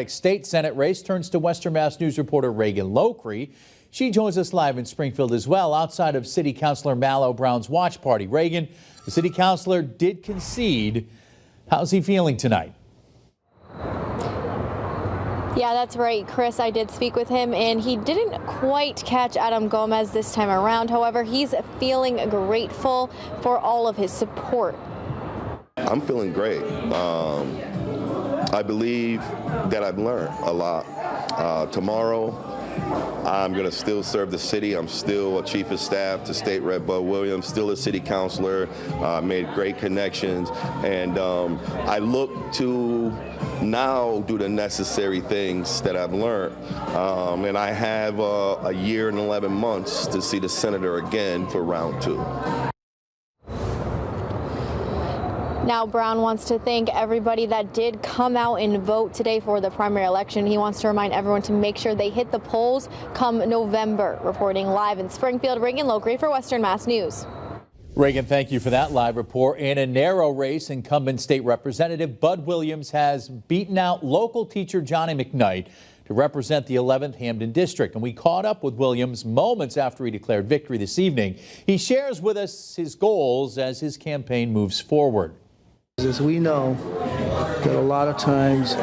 State Senate race turns to Western Mass News reporter Reagan Locree. She joins us live in Springfield as well, outside of City Councilor Malo Brown's watch party. Reagan, the city councilor did concede. How's he feeling tonight? Yeah, that's right, Chris. I did speak with him, and he didn't quite catch Adam Gomez this time around. However, he's feeling grateful for all of his support. I'm feeling great. I believe that I've learned a lot. Tomorrow, I'm going to still serve the city. I'm still a chief of staff to State Rep Bud Williams, still a city councilor, made great connections, and I look to now do the necessary things that I've learned. And I have a year and 11 months to see the senator again for round 2. Now, Brown wants to thank everybody that did come out and vote today for the primary election. He wants to remind everyone to make sure they hit the polls come November. Reporting live in Springfield, Reagan Locree for Western Mass News. Reagan, thank you for that live report. In a narrow race, incumbent state representative Bud Williams has beaten out local teacher Johnny McKnight to represent the 11th Hampden District. And we caught up with Williams moments after he declared victory this evening. He shares with us his goals as his campaign moves forward. As we know that a lot of times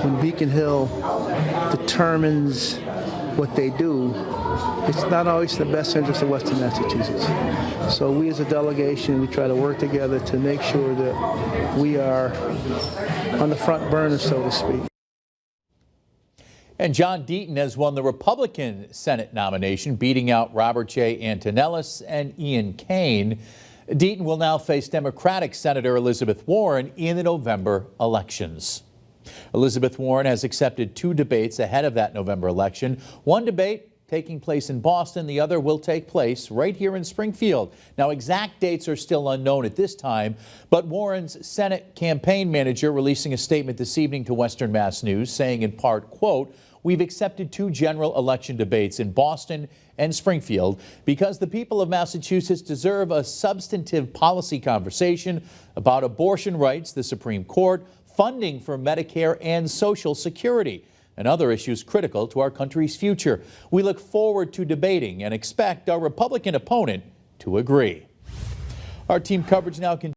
when Beacon Hill determines what they do, it's not always in the best interest of Western Massachusetts. So we as a delegation, we try to work together to make sure that we are on the front burner, so to speak. And John Deaton has won the Republican Senate nomination, beating out Robert J. Antonellis and Ian Kane. Deaton will now face Democratic Senator Elizabeth Warren in the November elections. Elizabeth Warren has accepted 2 debates ahead of that November election. One debate taking place in Boston. The other will take place right here in Springfield. Now, exact dates are still unknown at this time, but Warren's Senate campaign manager releasing a statement this evening to Western Mass News saying in part, quote, "We've accepted 2 general election debates in Boston and Springfield because the people of Massachusetts deserve a substantive policy conversation about abortion rights, the Supreme Court, funding for Medicare and Social Security, and other issues critical to our country's future. We look forward to debating and expect our Republican opponent to agree." Our team coverage now continues.